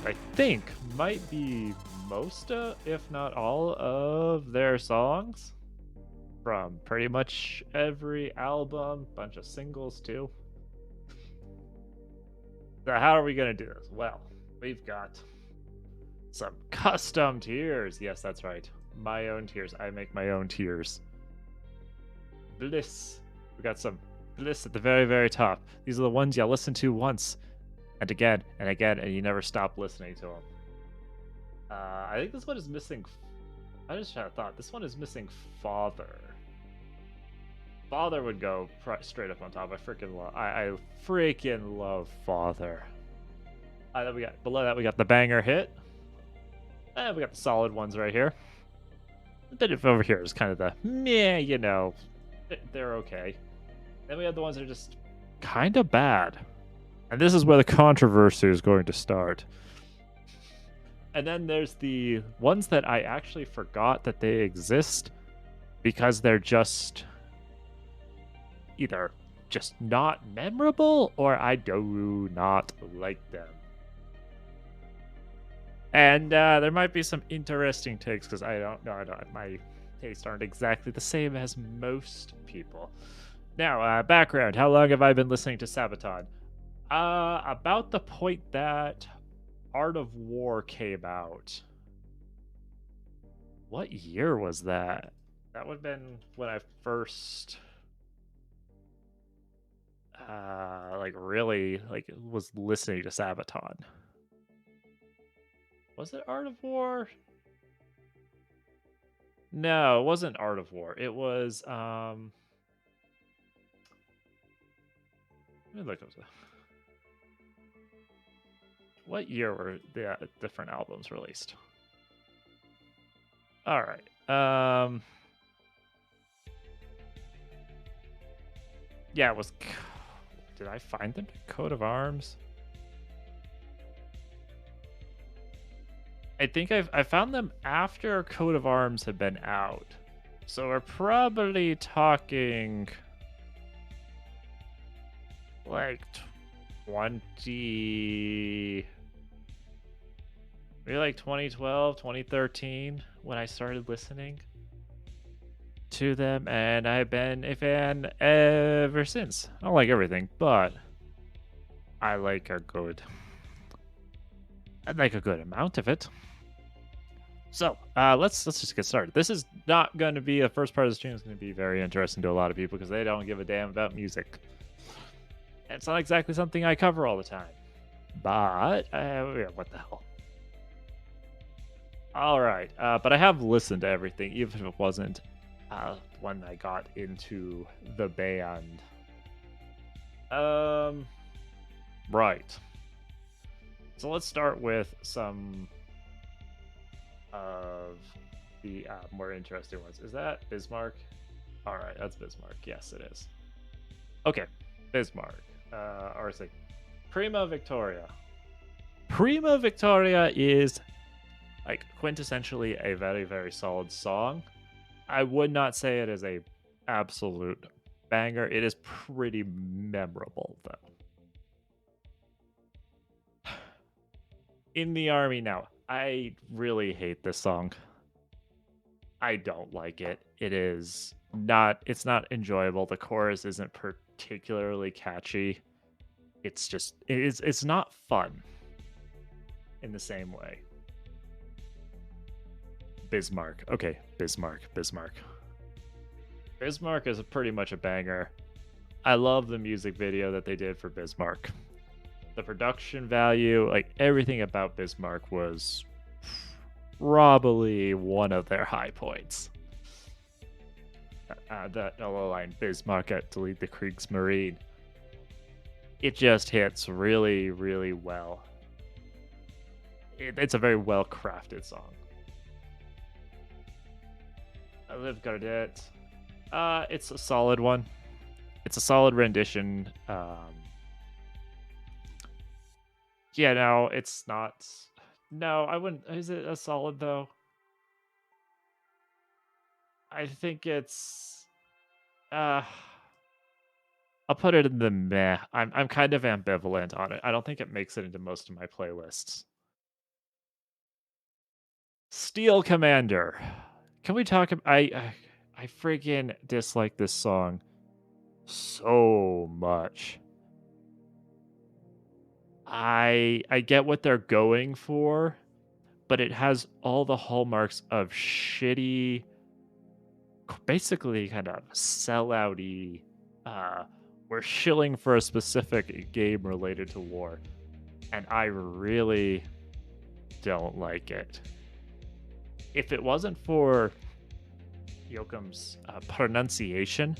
I think might be most, if not all, of their songs from pretty much every album, bunch of singles too. So how are we gonna do this? Well, we've got some custom tiers. Yes, that's right. My own tiers. I make my own tiers. Bliss. We got some bliss at the very, very top. These are the ones you listen to once and again and again, and you never stop listening to them. I think this one is missing. I just had a thought. This one is missing Father. Father would go straight up on top. I freaking love Father. Then we got below that we got the banger hit, and we got the solid ones right here. A bit of over here is kind of the meh, they're okay. Then we have the ones that are just kind of bad, and this is where the controversy is going to start. And then there's the ones that I actually forgot that they exist because they're just either just not memorable or I do not like them. And there might be some interesting takes because I don't know. My tastes aren't exactly the same as most people. Now, background. How long have I been listening to Sabotage? About the point that Art of War came out. What year was that? That would have been when I first really was listening to Sabaton. Was it Art of War? No, it wasn't Art of War. It was let me look up what year were the different albums released? All right. Yeah, it was. Did I find them? Coat of Arms. I think I found them after Coat of Arms had been out, so we're probably talking like 20, maybe like 2012, 2013 when I started listening to them, and I've been a fan ever since. I don't like everything, but I like a good amount of it. So let's just get started. This is not going to be the first part of the stream. Is going to be very interesting to a lot of people because they don't give a damn about music. It's not exactly something I cover all the time, but what the hell? All right, but I have listened to everything, even if it wasn't when I got into the band. Right. So let's start with some of the more interesting ones. Is that Bismarck? All right, that's Bismarck. Yes, it is. Okay, Bismarck. Or is it Prima Victoria? Prima Victoria is like quintessentially a very, very solid song. I would not say it is a absolute banger. It is pretty memorable though. In the Army now. I really hate this song. I don't like it. It's not enjoyable. The chorus isn't particularly catchy. It's not fun in the same way. Bismarck. Okay, Bismarck. Bismarck is pretty much a banger. I love the music video that they did for Bismarck. The production value, like everything about Bismarck was probably one of their high points. That LO line, Bismarck at to lead the Kriegsmarine. It just hits really, really well. It's a very well crafted song. I live Gardet. It's a solid one. It's a solid rendition. Yeah, no, it's not. No, I wouldn't. Is it a solid though? I think it's. I'll put it in the meh. I'm kind of ambivalent on it. I don't think it makes it into most of my playlists. Steel Commander. Can we talk about I freaking dislike this song so much. I get what they're going for, but it has all the hallmarks of shitty, basically kind of sellout-y, we're shilling for a specific game related to war, and I really don't like it. If it wasn't for Yoakum's pronunciation,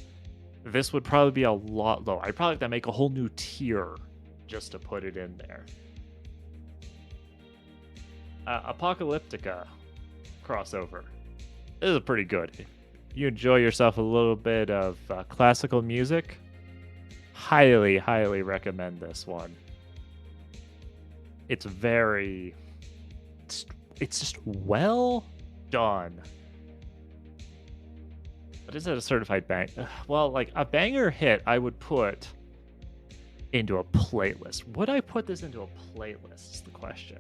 this would probably be a lot lower. I'd probably have to make a whole new tier just to put it in there. Apocalyptica crossover. This is pretty good. If you enjoy yourself a little bit of classical music, highly, highly recommend this one. It's very... It's just well done. But is it a certified bang? Well, like a banger hit, I would put into a playlist. Would I put this into a playlist is the question.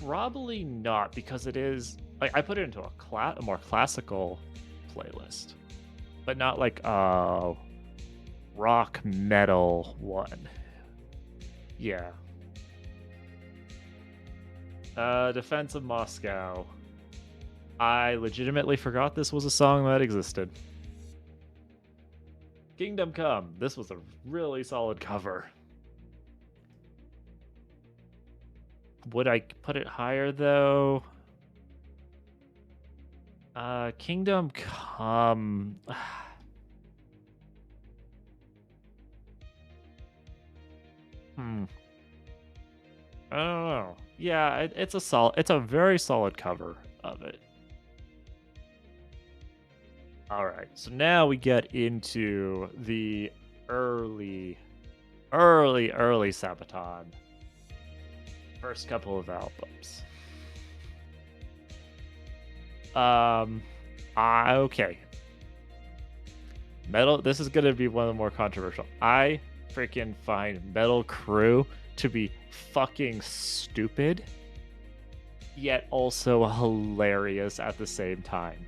Probably not, because it is like I put it into a more classical playlist, but not like a rock metal one. Yeah. Defense of Moscow. I legitimately forgot this was a song that existed. Kingdom Come. This was a really solid cover. Would I put it higher though? Kingdom Come. I don't know. Yeah, it's a very solid cover of it. All right, so now we get into the early Sabaton. First couple of albums. Okay. Metal, this is gonna be one of the more controversial. I freaking find Metal Crew to be fucking stupid, yet also hilarious at the same time.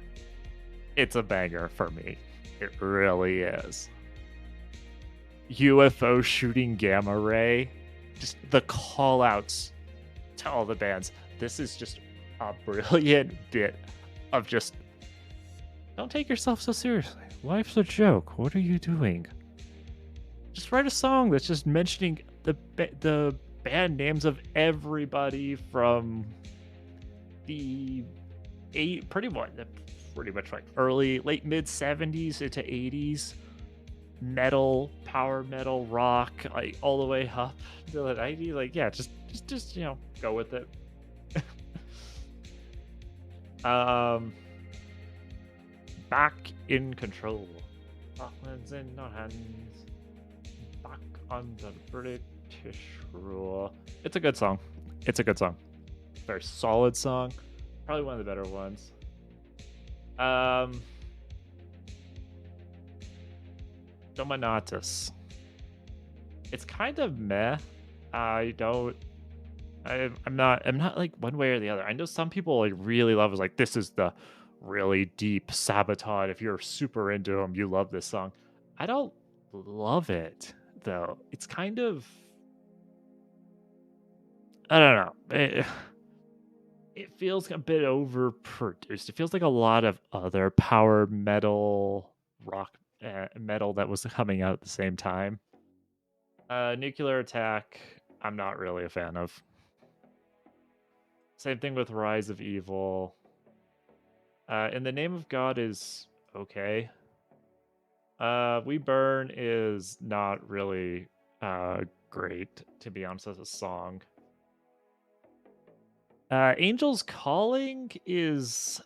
It's a banger for me. It really is. UFO shooting gamma ray. Just the call outs to all the bands. This is just a brilliant bit of just don't take yourself so seriously. Life's a joke. What are you doing? Just write a song that's just mentioning the band names of everybody from the pretty much like late mid 70s into 80s metal, power metal, rock, like all the way up to the 90s. Like, yeah, just go with it. Back in control. Auckland's in our hands. Back under British rule. It's a good song. Very solid song. Probably one of the better ones. Dominatus. It's kind of meh. I'm not like one way or the other. I know some people like really love it. Like, this is the really deep Sabotage. If you're super into them, you love this song. I don't love it though. It's kind of, I don't know. It feels a bit overproduced. It feels like a lot of other power metal, rock metal that was coming out at the same time. Nuclear Attack, I'm not really a fan of. Same thing with Rise of Evil. In the Name of God is okay. We Burn is not really great, to be honest, as a song. Angel's Calling is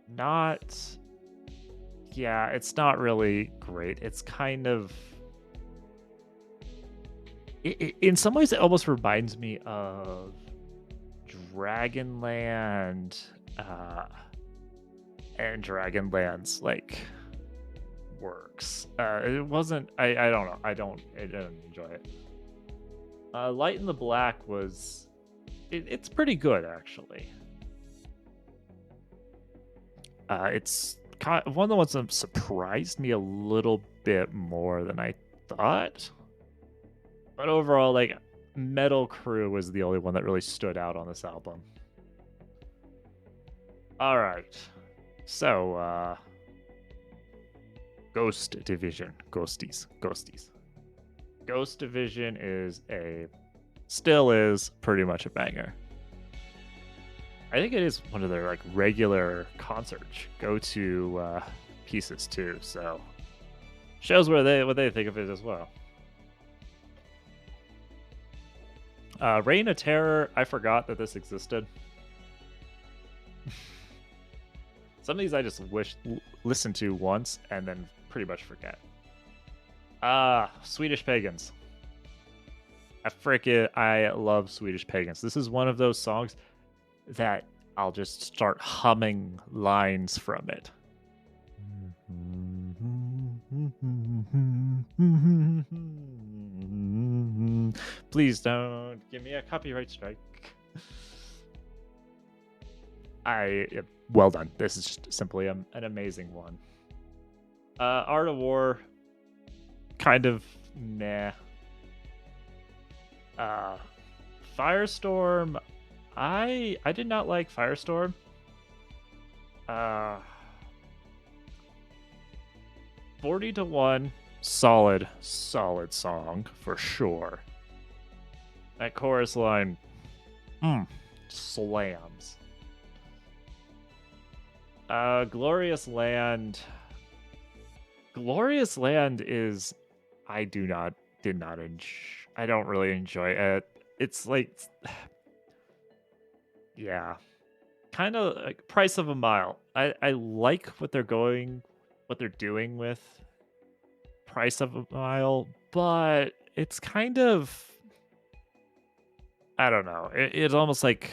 not... Yeah, it's not really great. It's kind of... in some ways, it almost reminds me of Dragonland, and Dragonland's, like, works. It wasn't... I don't know. I didn't enjoy it. Light in the Black was... it's pretty good, actually. It's one of the ones that surprised me a little bit more than I thought. But overall, like, Metal Crew was the only one that really stood out on this album. Alright. So, Ghost Division. Ghosties. Ghost Division still is pretty much a banger. I think it is one of their like regular concert go-to pieces too, so shows what they think of it as well. Reign of Terror, I forgot that this existed. Some of these I just listen to once and then pretty much forget. Swedish Pagans. I love Swedish Pagans. This is one of those songs that I'll just start humming lines from it. Please don't give me a copyright strike. Well done. This is just simply an amazing one. Art of War, kind of meh. Firestorm, I did not like Firestorm. 40 to 1, solid song for sure. That chorus line, slams. Glorious Land. Glorious Land is, I don't really enjoy it. It's like, yeah, kind of like Price of a Mile. I like what they're doing with Price of a Mile, but it's kind of, I don't know. It's almost like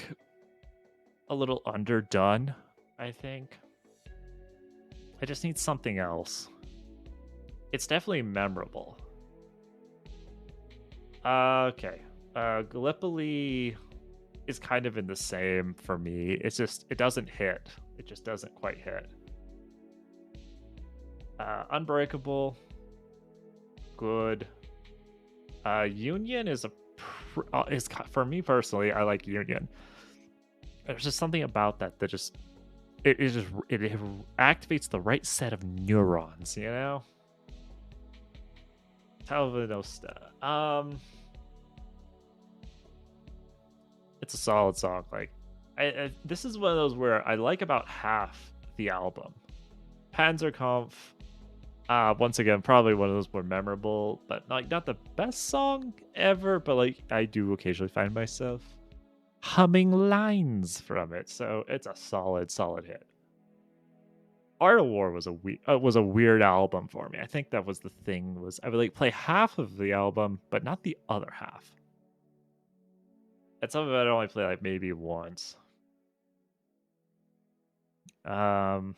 a little underdone, I think. I just need something else. It's definitely memorable. Okay. Gallipoli is kind of in the same for me. It's just, it doesn't hit. It just doesn't quite hit. Unbreakable, good. Union is for me personally, I like Union. There's just something about that just it activates the right set of neurons, you know? Talvinosta. It's a solid song. Like, this is one of those where I like about half the album. Panzerkampf, once again, probably one of those more memorable, but like not the best song ever, but like I do occasionally find myself humming lines from it, so it's a solid hit. Art of War was a weird album for me. I think that was the thing, was I would like play half of the album, but not the other half. And some of it I'd only play like maybe once. And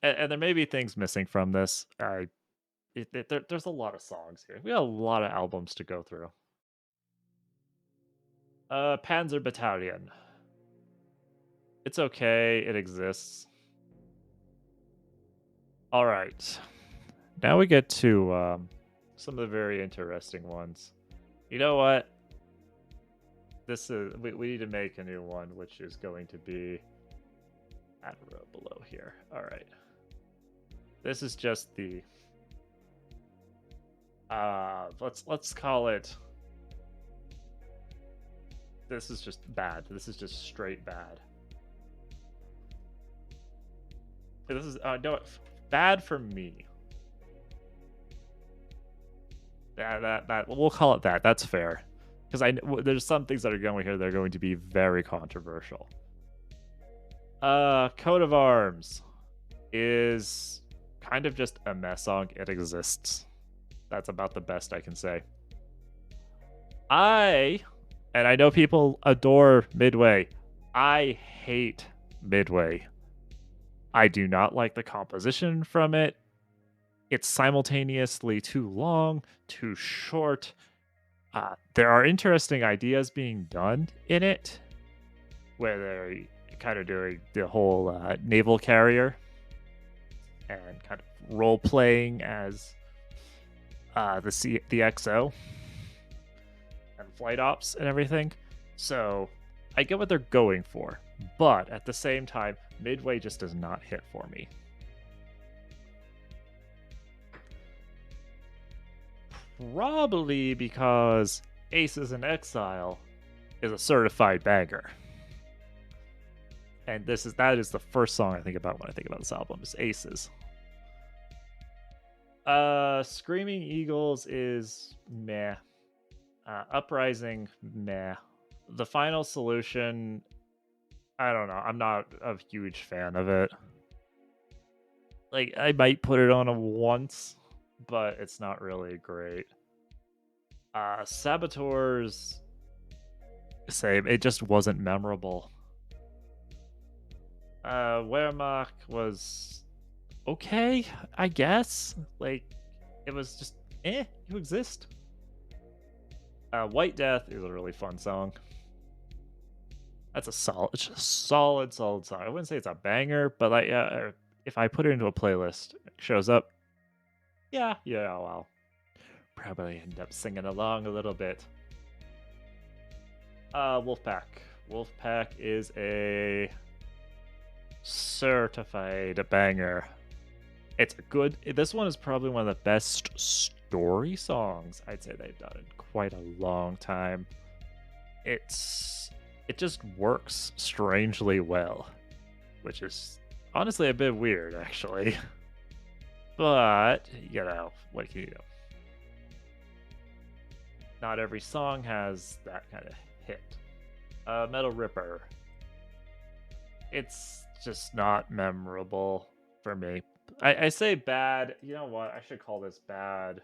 there may be things missing from this. There's a lot of songs here. We got a lot of albums to go through. Panzer Battalion. It's okay. It exists. All right. Now we get to some of the very interesting ones. You know what? We need to make a new one, which is going to be that row below here. All right. This is just the let's call it. This is just bad. This is just straight bad. This is no, bad for me. That we'll call it that. That's fair, because there's some things that are going here that are going to be very controversial. Coat of Arms is kind of just a mess song. It exists. That's about the best I can say. And I know people adore Midway. I hate Midway. I do not like the composition from it. It's simultaneously too long, too short. There are interesting ideas being done in it, where they're kind of doing the whole naval carrier and kind of role playing as the XO and flight ops and everything. So I get what they're going for, but at the same time, Midway just does not hit for me. Probably because Aces in Exile is a certified banger. And that is the first song I think about when I think about this album is Aces. Screaming Eagles is meh. Uprising, meh. The Final Solution, I don't know. I'm not a huge fan of it. Like, I might put it on once, but it's not really great. Saboteurs, same. It just wasn't memorable. Wehrmacht was okay, I guess. Like, it was just, you exist. White Death is a really fun song. That's a solid song. I wouldn't say it's a banger, but like, if I put it into a playlist, it shows up. Yeah, well, probably end up singing along a little bit. Wolfpack. Wolfpack is a certified banger. It's a good. This one is probably one of the best story songs I'd say they've done in quite a long time. It just works strangely well, which is honestly a bit weird, actually. But what can you do? Not every song has that kind of hit. Metal Ripper. It's just not memorable for me. I say bad. You know what? I should call this bad.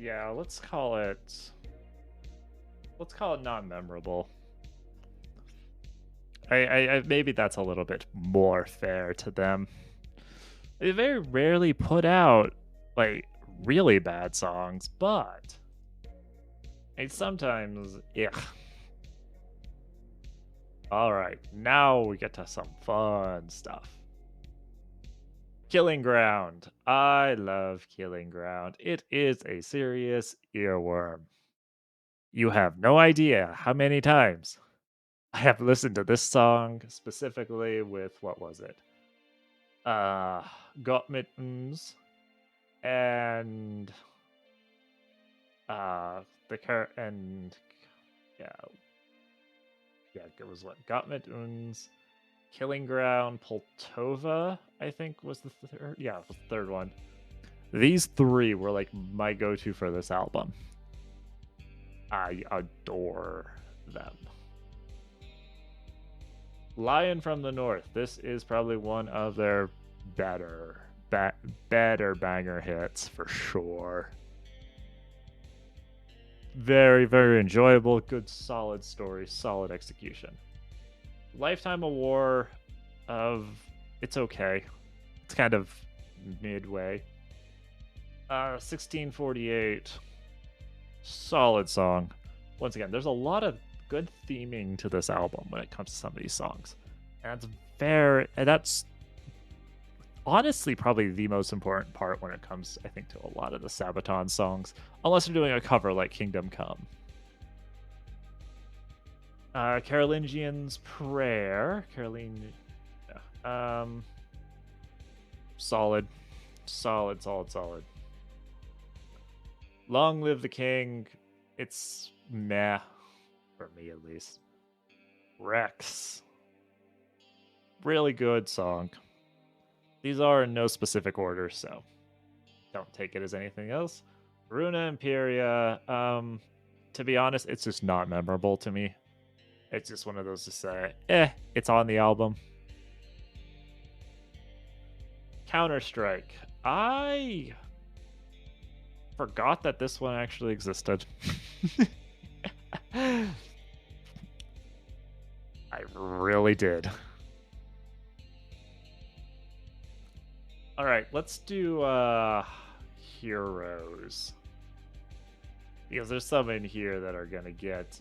Yeah, let's call it not memorable. I maybe that's a little bit more fair to them. They very rarely put out like really bad songs, but sometimes, yeah. All right, now we get to some fun stuff. Killing Ground. I love Killing Ground. It is a serious earworm. You have no idea how many times I have listened to this song specifically with, what was it? Got Mittens and it was what? Got Mittens, Killing Ground, Poltova, I think was the third. Yeah, the third one. These three were like my go-to for this album. I adore them. Lion from the North. This is probably one of their better banger hits for sure. Very, very enjoyable. Good, solid story, solid execution. Lifetime of War it's okay. It's kind of midway. 1648. Solid song. Once again, there's a lot of good theming to this album when it comes to some of these songs. And that's honestly probably the most important part when it comes, I think, to a lot of the Sabaton songs. Unless you're doing a cover like Kingdom Come. Carolingian's Prayer. Solid. Long Live the King. It's meh. For me, at least. Rex. Really good song. These are in no specific order, so don't take it as anything else. Runa Imperia. To be honest, it's just not memorable to me. It's just one of those to say, it's on the album. Counter-Strike. I forgot that this one actually existed. I really did. All right, let's do heroes. Because there's some in here that are gonna get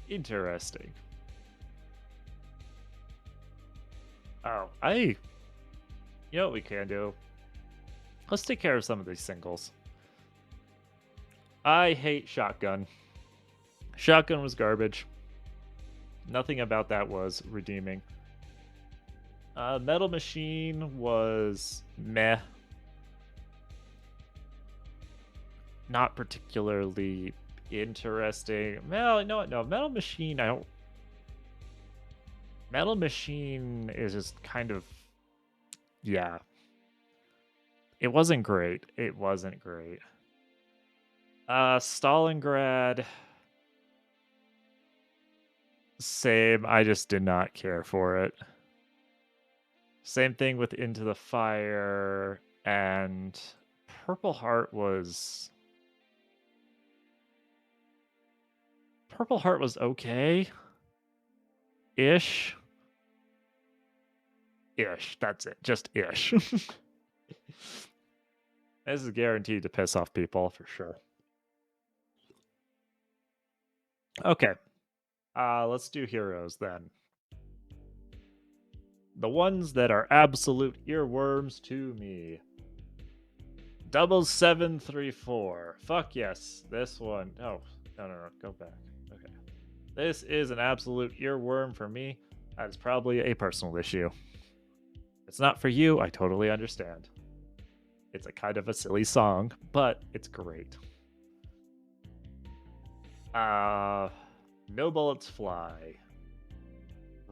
interesting. Oh, you know what we can do? Let's take care of some of these singles. I hate Shotgun. Shotgun was garbage. Nothing about that was redeeming. Metal Machine was meh. Not particularly interesting. Well, no, Metal Machine, I don't... Metal Machine is just kind of... Yeah. It wasn't great. It wasn't great. Stalingrad... Same, I just did not care for it. Same thing with Into the Fire, and Purple Heart was... Purple Heart was okay. Ish. Ish, that's it. Just ish. This is guaranteed to piss off people, for sure. Okay. Let's do heroes, then. The ones that are absolute earworms to me. 7734. Fuck yes. This one. Oh, no. Go back. Okay. This is an absolute earworm for me. That is probably a personal issue. If it's not for you, I totally understand. It's a kind of a silly song, but it's great. No Bullets Fly.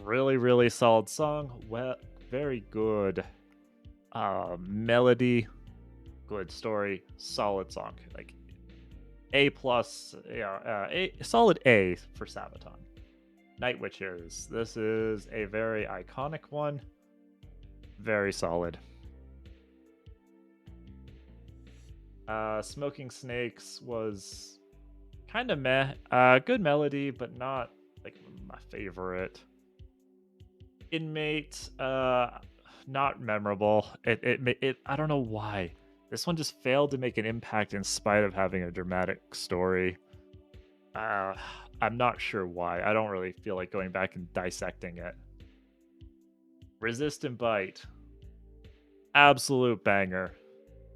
Really, really solid song. Well, very good melody, good story, solid song. Like A+, a solid A for Sabaton. Night Witches. This is a very iconic one. Very solid. Smoking Snakes was kind of meh. Good melody, but not like my favorite. Inmate, not memorable. It I don't know why. This one just failed to make an impact in spite of having a dramatic story. I'm not sure why. I don't really feel like going back and dissecting it. Resist and Bite. Absolute banger.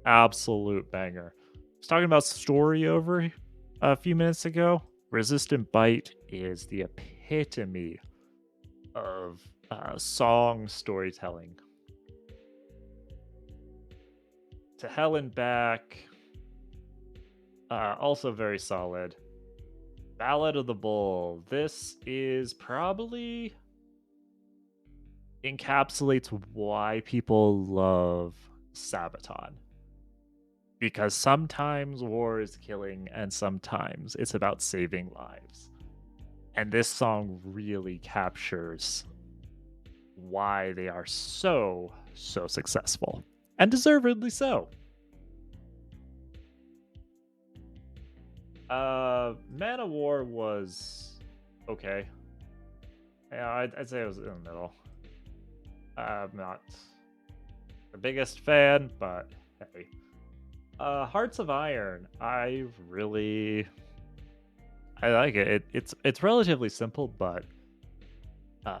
Absolute banger. I was talking about story over a few minutes ago. Resist and Bite is the epitome of song storytelling. To Hell and Back, also very solid. Ballad of the Bull. This is probably encapsulates why people love Sabaton. Because sometimes war is killing and sometimes it's about saving lives. And this song really captures why they are so successful. And deservedly so. Man of War was okay. Yeah, I'd say it was in the middle. I'm not the biggest fan, but hey. Hearts of Iron. I like it. It's relatively simple, but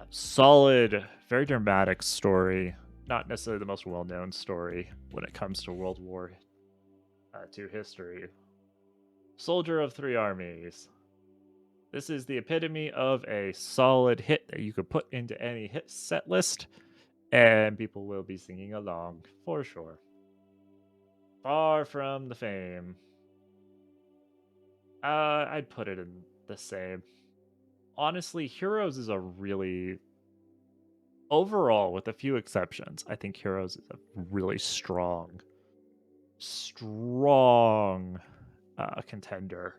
solid, very dramatic story. Not necessarily the most well-known story when it comes to World War II history. Soldier of Three Armies. This is the epitome of a solid hit that you could put into any hit set list, and people will be singing along for sure. Far from the fame. I'd put it in the same. Honestly, Heroes is a really... Overall, with a few exceptions, I think Heroes is a really strong contender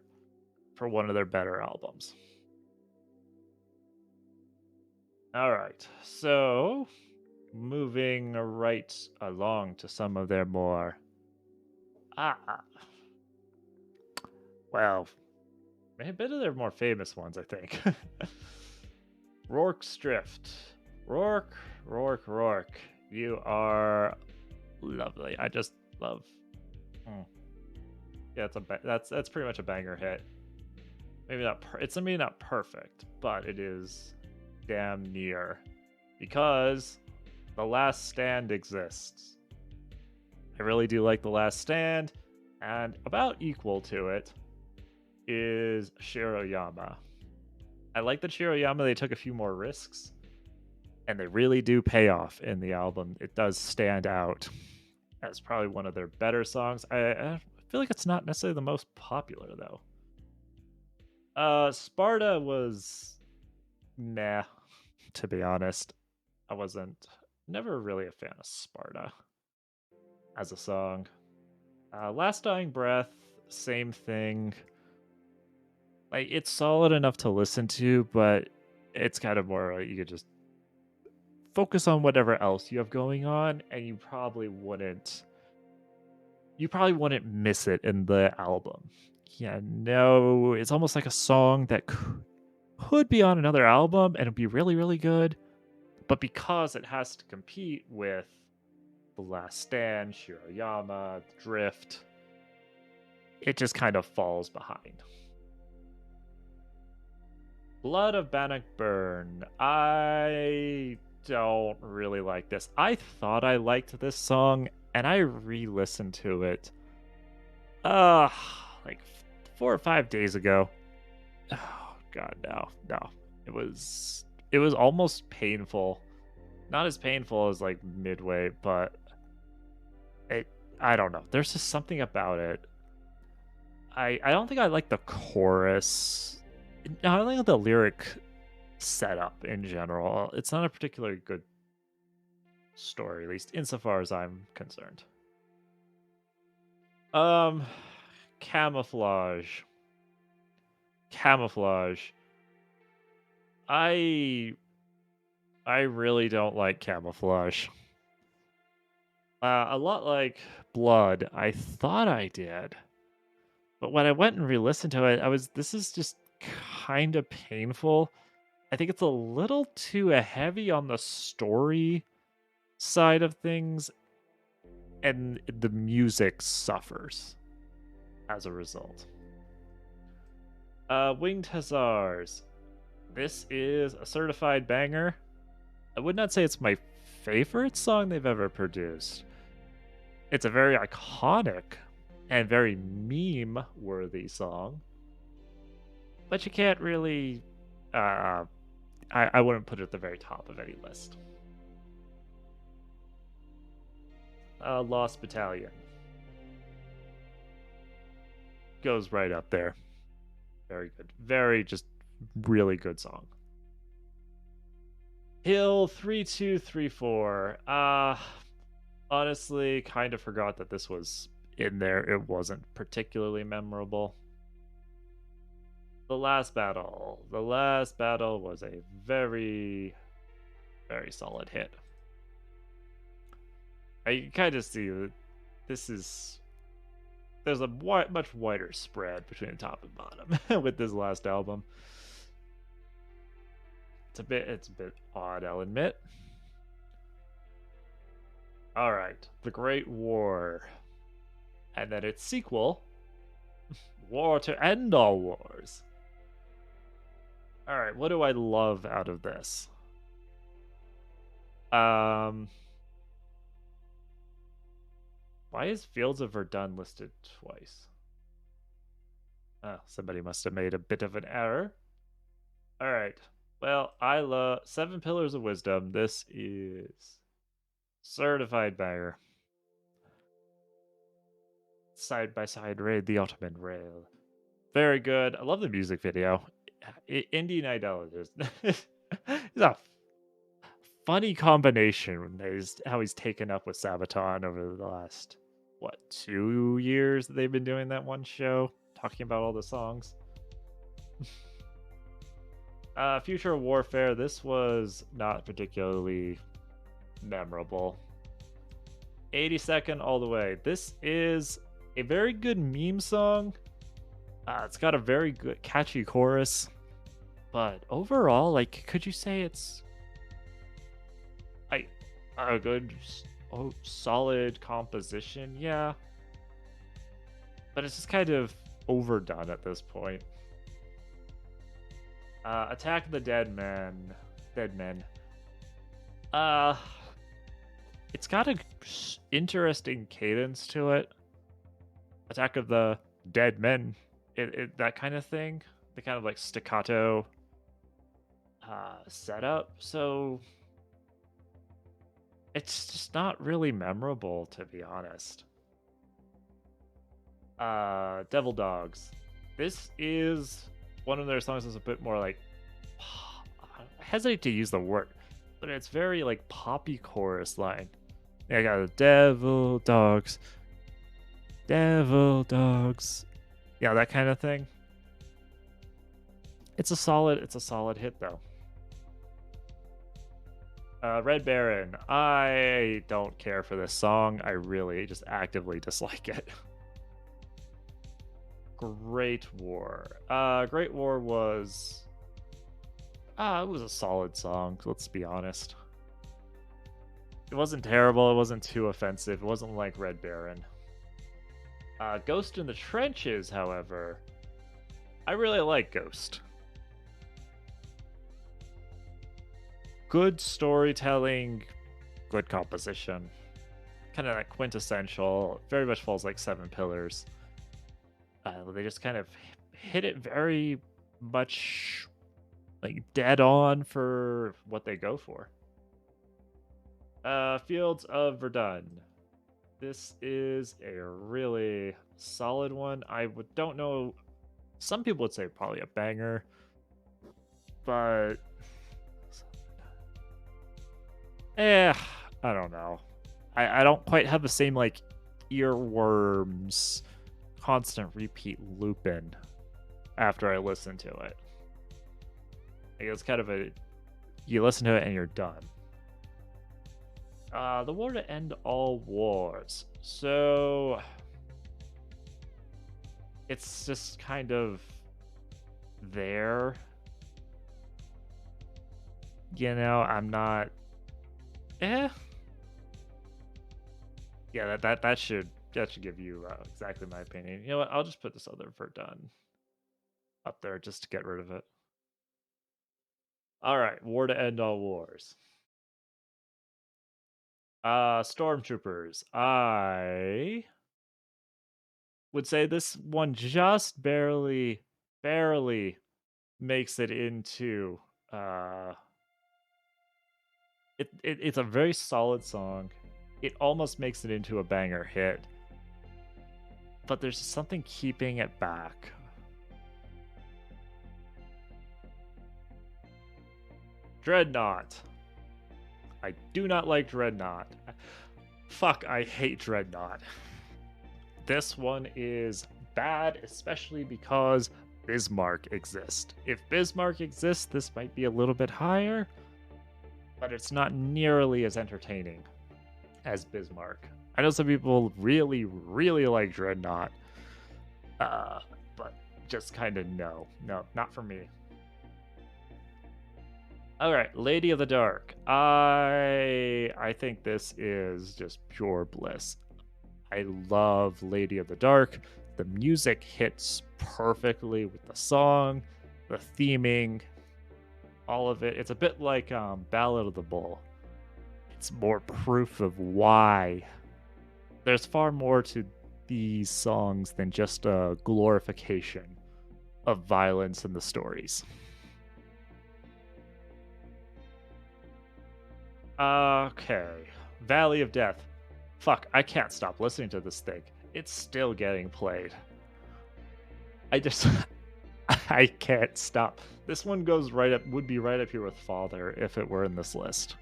for one of their better albums. Alright, so moving right along to some of their more Well, maybe a bit of their more famous ones, I think. Rourke's Drift. Rourke, Rourke. You are lovely. I just love. Yeah, that's pretty much a banger hit. Maybe not. It's maybe not perfect, but it is damn near, because The Last Stand exists. I really do like The Last Stand, and about equal to it is Shiroyama. I like that Shiroyama, they took a few more risks, and they really do pay off in the album. It does stand out as probably one of their better songs. I feel like it's not necessarily the most popular, though. Sparta was meh, to be honest. I wasn't never really a fan of Sparta as a song. Last Dying Breath, same thing. Like, it's solid enough to listen to, but it's kind of more like you could just focus on whatever else you have going on, and you probably wouldn't miss it in the album. Yeah, no, it's almost like a song that could be on another album and it'd be really, really good, but because it has to compete with The Last Stand, Shiroyama, Drift, it just kind of falls behind. Blood of Bannockburn. I don't really like this. I thought I liked this song, and I re-listened to it like 4 or 5 days ago. Oh god, no. It was almost painful. Not as painful as like Midway, but I don't know. There's just something about it. I don't think I like the chorus. No, I don't like the lyric setup in general. It's not a particularly good story, at least insofar as I'm concerned. Camouflage. I really don't like Camouflage. A lot like Blood, I thought I did. But when I went and re-listened to it, this is just kind of painful. I think it's a little too heavy on the story side of things, and the music suffers as a result. Winged Hussars. This is a certified banger. I would not say it's my favorite song they've ever produced. It's a very iconic and very meme-worthy song, but you can't really. I wouldn't put it at the very top of any list. Lost Battalion goes right up there. Very good. Very just really good song. Hill 3234. Honestly, kind of forgot that this was in there. It wasn't particularly memorable. The Last Battle. The Last Battle was a very, very solid hit. I kind of see that there's a much wider spread between the top and bottom with this last album. It's a bit odd, I'll admit. All right, The Great War, and then its sequel, War to End All Wars. All right, what do I love out of this? Why is Fields of Verdun listed twice? Oh, somebody must have made a bit of an error. All right. Well, I love Seven Pillars of Wisdom. This is certified banger. Side by side raid the Ottoman rail. Very good. I love the music video. Indian Idol is a funny combination. How he's taken up with Sabaton over the last 2 years that they've been doing that one show, talking about all the songs. Future Warfare. This was not particularly memorable. 82nd All the Way. This is a very good meme song, It's got a very good, catchy chorus, but overall, like, could you say it's like a good, solid composition? Yeah, but it's just kind of overdone at this point. Attack of the Dead Men. Dead Men. Uh, it's got a interesting cadence to it. Attack of the Dead Men. That kind of thing. The kind of like staccato setup. So it's just not really memorable, to be honest. Devil Dogs. This is one of their songs that's a bit more like, I hesitate to use the word, but it's very like poppy chorus line. Yeah, I got the devil dogs, devil dogs. Yeah, that kind of thing. It's a solid hit though. Red Baron. I don't care for this song. I really just actively dislike it. Great War. Great War was it was a solid song, let's be honest. It wasn't terrible, it wasn't too offensive, it wasn't like Red Baron. Ghost in the Trenches, however, I really like Ghost. Good storytelling, good composition. Kind of like quintessential, very much falls like Seven Pillars. They just kind of hit it very much like dead on for what they go for. Fields of Verdun. This is a really solid one. Don't know. Some people would say probably a banger, but I don't know. I don't quite have the same like earworms, constant repeat looping after I listen to it. Like it's kind of you listen to it and you're done. The War to End All Wars. So it's just kind of there. You know, I'm not. Yeah, that should give you exactly my opinion. You know what? I'll just put this other Verdun up there just to get rid of it. All right, War to End All Wars. Stormtroopers. I would say this one just barely makes it into it's a very solid song. It almost makes it into a banger hit, but there's something keeping it back. Dreadnought. I do not like Dreadnought. Fuck, I hate Dreadnought. This one is bad, especially because Bismarck exists. If Bismarck exists, this might be a little bit higher, but it's not nearly as entertaining as Bismarck. I know some people really like Dreadnought, but just kind of no, not for me. All right, Lady of the Dark. I think this is just pure bliss. I love Lady of the Dark. The music hits perfectly with the song, the theming, all of it. It's a bit like Ballad of the Bull. It's more proof of why. There's far more to these songs than just a glorification of violence in the stories. Okay. Valley of Death. Fuck, I can't stop listening to this thing. It's still getting played. I can't stop. This one would be right up here with Father if it were in this list.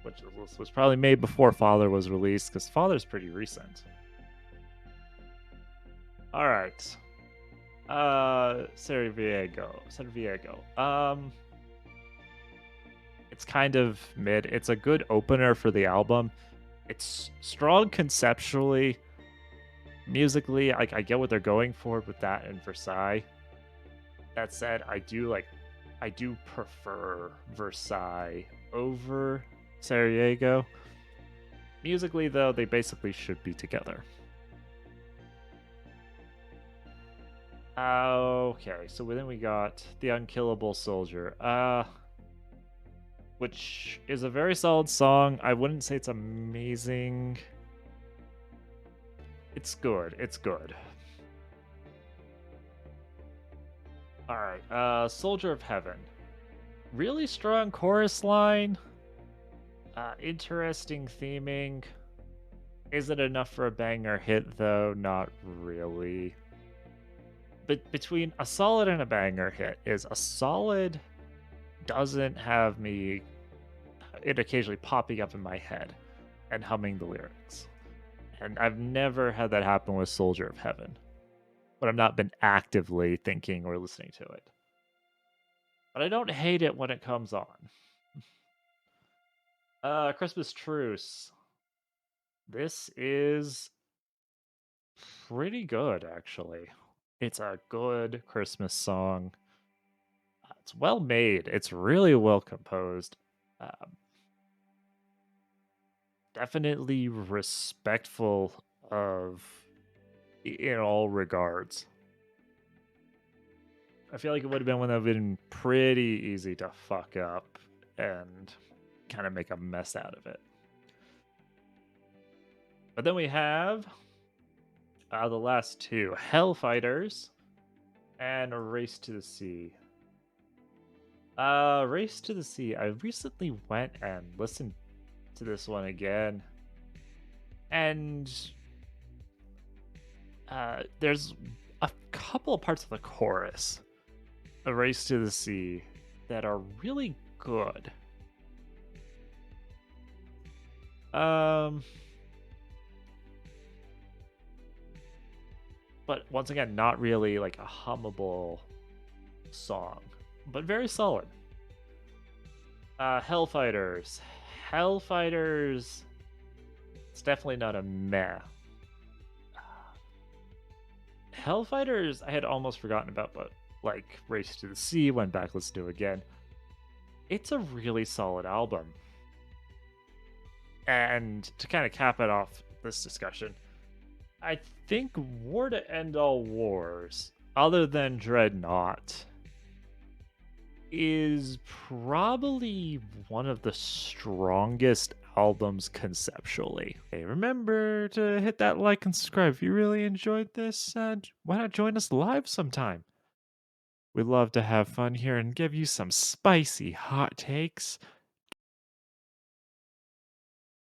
Which was probably made before Father was released, because Father's pretty recent. Alright. Cerviego. It's kind of mid. It's a good opener for the album. It's strong conceptually, Musically, I get what they're going for with that and Versailles. That said, I do prefer Versailles over Sarajevo. Musically, though, they basically should be together. Okay, so then we got The Unkillable Soldier. Which is a very solid song. I wouldn't say it's amazing. It's good. It's good. All right. Soldier of Heaven. Really strong chorus line. Interesting theming. Is it enough for a banger hit though? Not really. But between a solid and a banger hit is a solid doesn't have me it occasionally popping up in my head and humming the lyrics. And I've never had that happen with Soldier of Heaven, but I've not been actively thinking or listening to it. But I don't hate it when it comes on. Christmas Truce. This is pretty good, actually. It's a good Christmas song. It's well made. It's really well composed. Definitely respectful of in all regards. I feel like it would have been one that would have been pretty easy to fuck up and kind of make a mess out of it. But then we have the last two, Hellfighters and Race to the Sea. Race to the Sea. I recently went and listened to this one again. And there's a couple of parts of the chorus of Race to the Sea that are really good. But once again, not really like a hummable song, but very solid. Hellfighters. Hellfighters. It's definitely not a meh. Hellfighters, I had almost forgotten about, but like Race to the Sea, went back, let's do it again. It's a really solid album. And to kind of cap it off this discussion, I think War to End All Wars, other than Dreadnought, is probably one of the strongest albums conceptually. Hey, remember to hit that like and subscribe if you really enjoyed this, and why not join us live sometime? We love to have fun here and give you some spicy hot takes